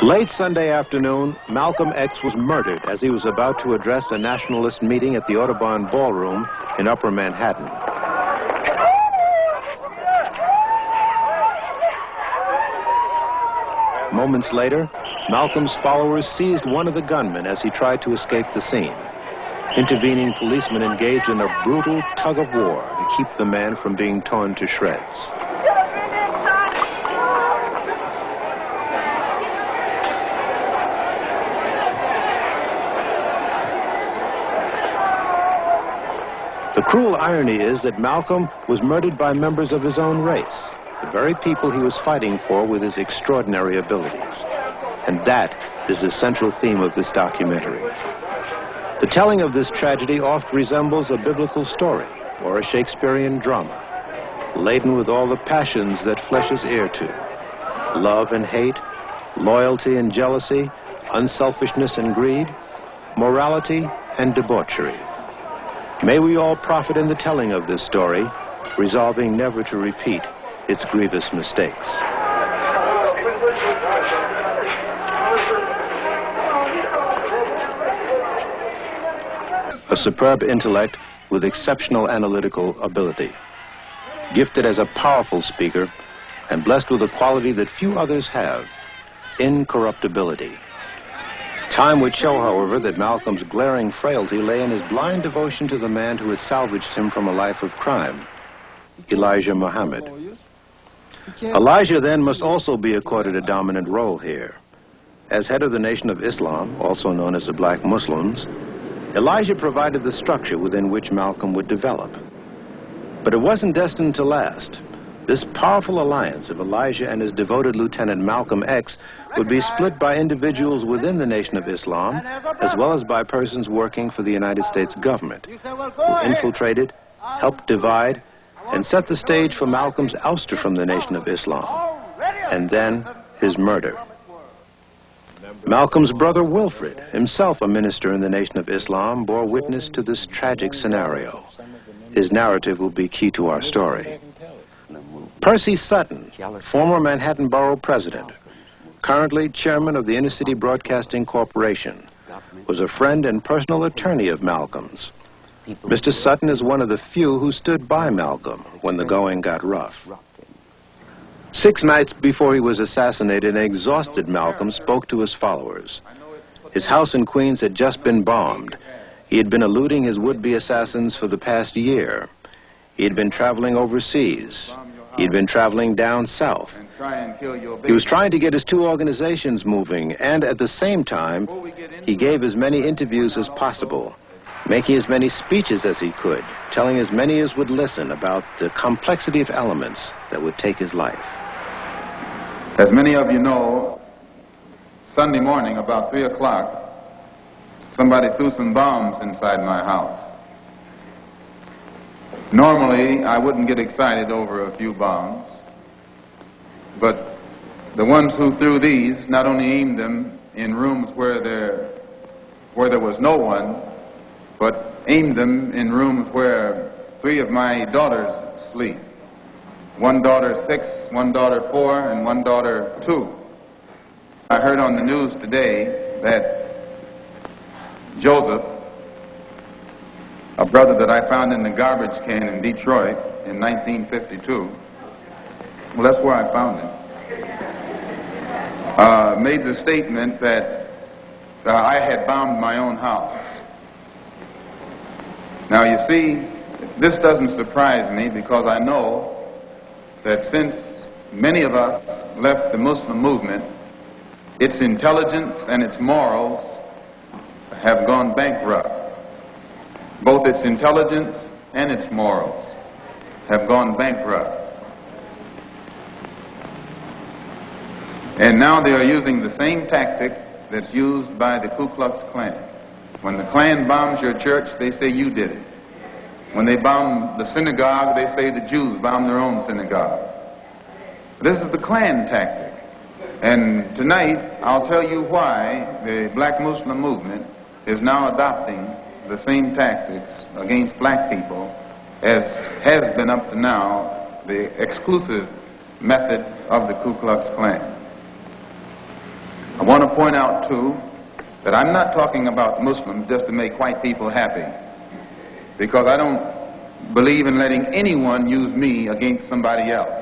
Late Sunday afternoon, Malcolm X was murdered as he was about to address a nationalist meeting at the Audubon Ballroom in Upper Manhattan. Moments later, Malcolm's followers seized one of the gunmen as he tried to escape the scene. Intervening policemen engaged in a brutal tug-of-war to keep the man from being torn to shreds. The cruel irony is that Malcolm was murdered by members of his own race, the very people he was fighting for with his extraordinary abilities. And that is the central theme of this documentary. The telling of this tragedy oft resembles a biblical story or a Shakespearean drama, laden with all the passions that flesh is heir to: love and hate, loyalty and jealousy, unselfishness and greed, morality and debauchery. May we all profit in the telling of this story, resolving never to repeat its grievous mistakes. A superb intellect with exceptional analytical ability, gifted as a powerful speaker, and blessed with a quality that few others have: incorruptibility. Time would show, however, that Malcolm's glaring frailty lay in his blind devotion to the man who had salvaged him from a life of crime, Elijah Muhammad. Elijah, then, must also be accorded a dominant role here. As head of the Nation of Islam, also known as the Black Muslims, Elijah provided the structure within which Malcolm would develop. But it wasn't destined to last. This powerful alliance of Elijah and his devoted Lieutenant Malcolm X would be split by individuals within the Nation of Islam, as well as by persons working for the United States government, who infiltrated, helped divide, and set the stage for Malcolm's ouster from the Nation of Islam, and then his murder. Malcolm's brother Wilfred, himself a minister in the Nation of Islam, bore witness to this tragic scenario. His narrative will be key to our story. Percy Sutton, former Manhattan Borough President, currently chairman of the Inner City Broadcasting Corporation, was a friend and personal attorney of Malcolm's. Mr. Sutton is one of the few who stood by Malcolm when the going got rough. 6 nights before he was assassinated, an exhausted Malcolm spoke to his followers. His house in Queens had just been bombed. He had been eluding his would-be assassins for the past year. He had been traveling overseas. He had been traveling down south. He was trying to get his 2 organizations moving, and at the same time, he gave as many interviews as possible, making as many speeches as he could, telling as many as would listen about the complexity of elements that would take his life. As many of you know, Sunday morning about 3 o'clock, somebody threw some bombs inside my house. Normally, I wouldn't get excited over a few bombs, but the ones who threw these not only aimed them in rooms where there was no one, but aimed them in rooms where 3 of my daughters sleep. One daughter 6, one daughter 4, and one daughter 2. I heard on the news today that Joseph, a brother that I found in the garbage can in Detroit in 1952, well, that's where I found him, made the statement that I had bombed my own house. Now, you see, this doesn't surprise me, because I know that since many of us left the Muslim movement, its intelligence and its morals have gone bankrupt. Both its intelligence and its morals have gone bankrupt. And now they are using the same tactic that's used by the Ku Klux Klan. When the Klan bombs your church, they say you did it. When they bomb the synagogue, they say the Jews bombed their own synagogue. This is the Klan tactic. And tonight, I'll tell you why the black Muslim movement is now adopting the same tactics against black people as has been up to now the exclusive method of the Ku Klux Klan. I want to point out, too, that I'm not talking about Muslims just to make white people happy, because I don't believe in letting anyone use me against somebody else.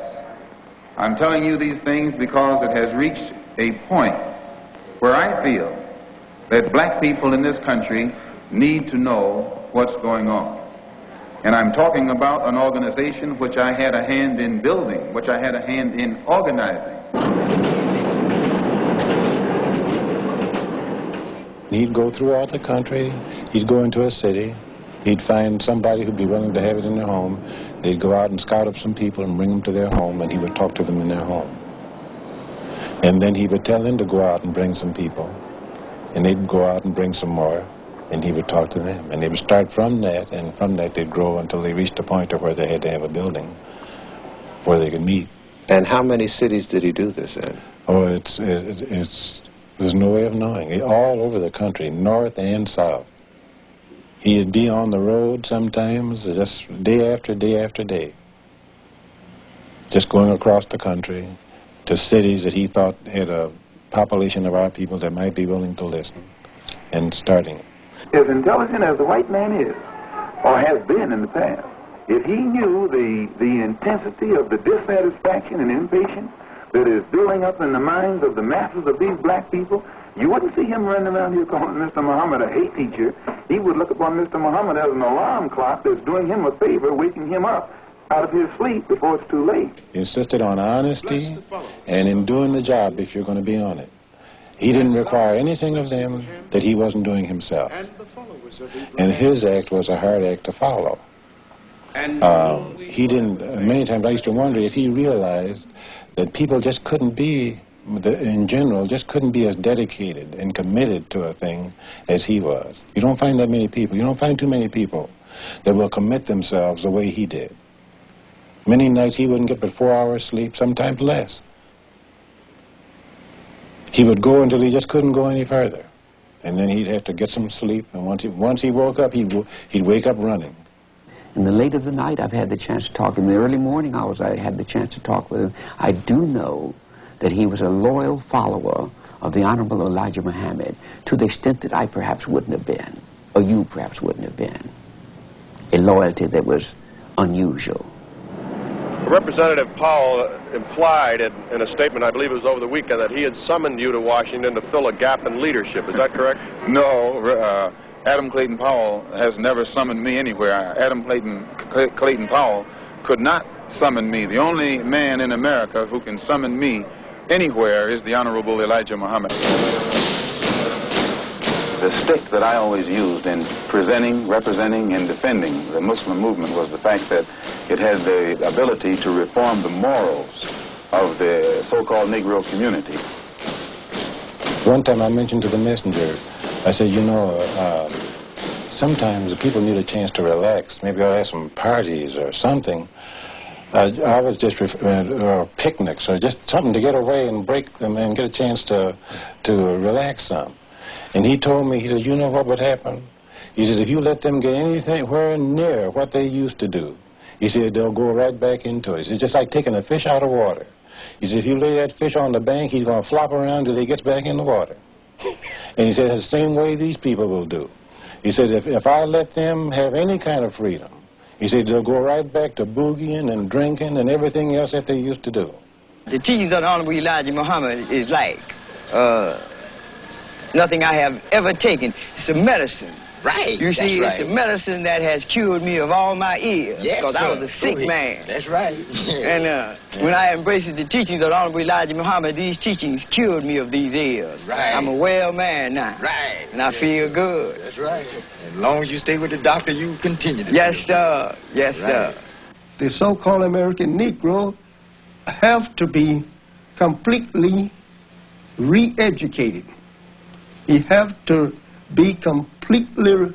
I'm telling you these things because it has reached a point where I feel that black people in this country need to know what's going on. And I'm talking about an organization which I had a hand in building, which I had a hand in organizing. He'd go throughout the country, he'd go into a city, he'd find somebody who'd be willing to have it in their home. They'd go out and scout up some people and bring them to their home, and he would talk to them in their home. And then he would tell them to go out and bring some people, and they'd go out and bring some more, and he would talk to them. And they would start from that, and from that they'd grow until they reached a point where they had to have a building where they could meet. And how many cities did he do this in? Oh, there's no way of knowing. All over the country, north and south. He'd be on the road sometimes, just day after day after day, just going across the country to cities that he thought had a population of our people that might be willing to listen, and starting. As intelligent as the white man is, or has been in the past, if he knew the intensity of the dissatisfaction and impatience that is building up in the minds of the masses of these black people, you wouldn't see him running around here calling Mr. Muhammad a hate teacher. He would look upon Mr. Muhammad as an alarm clock that's doing him a favor, waking him up out of his sleep before it's too late. He insisted on honesty and in doing the job if you're going to be on it. He didn't require anything of them that he wasn't doing himself. And his act was a hard act to follow. He didn't, many times I used to wonder if he realized that people just couldn't be, in general, just couldn't be as dedicated and committed to a thing as he was. You don't find that many people. You don't find too many people that will commit themselves the way he did. Many nights he wouldn't get but 4 hours sleep, sometimes less. He would go until he just couldn't go any further. And then he'd have to get some sleep, and once he woke up, he'd wake up running. In the late of the night, I've had the chance to talk. In the early morning hours, I had the chance to talk with him. I do know that he was a loyal follower of the Honorable Elijah Muhammad, to the extent that I perhaps wouldn't have been, or you perhaps wouldn't have been. A loyalty that was unusual. Representative Powell implied in a statement, I believe it was over the weekend, that he had summoned you to Washington to fill a gap in leadership. Is that correct? No, Adam Clayton Powell has never summoned me anywhere. Adam Clayton Powell could not summon me. The only man in America who can summon me anywhere is the Honorable Elijah Muhammad. The stick that I always used in presenting, representing, and defending the Muslim movement was the fact that it had the ability to reform the morals of the so-called Negro community. One time I mentioned to the messenger, I said, you know, sometimes people need a chance to relax. Maybe I'll have some parties or something. I was just picnics or just something to get away and break them and get a chance to relax some. And he told me, he said, you know what would happen? He said, if you let them get anywhere near what they used to do, he said, they'll go right back into it. It's just like taking a fish out of water. He said, if you lay that fish on the bank, he's going to flop around till he gets back in the water. And he said, the same way these people will do. He said, if I let them have any kind of freedom, he said, they'll go right back to boogieing and drinking and everything else that they used to do. The teachings of the Honorable Elijah Muhammad is like nothing I have ever taken. It's a medicine. Right. You see, that's right. It's a medicine that has cured me of all my ills. Yes, because I was a sick man. That's right. And when I embraced the teachings of the Honorable Elijah Muhammad, these teachings cured me of these ills. Right. I'm a well man now. Right. And I feel good. That's right. As long as you stay with the doctor, you continue to Yes, sir. Yes, right. sir. The so-called American Negro have to be completely re-educated. He have to be completely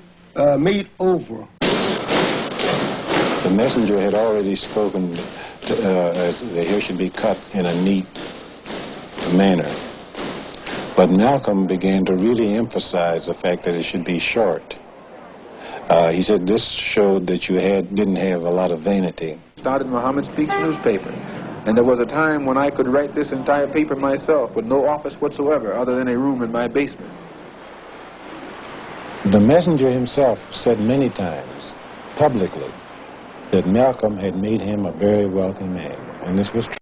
made over. The messenger had already spoken as the hair should be cut in a neat manner. But Malcolm began to really emphasize the fact that it should be short. He said this showed that you didn't have a lot of vanity. Started Muhammad Speaks newspaper. And there was a time when I could write this entire paper myself with no office whatsoever other than a room in my basement. The messenger himself said many times, publicly, that Malcolm had made him a very wealthy man, and this was true.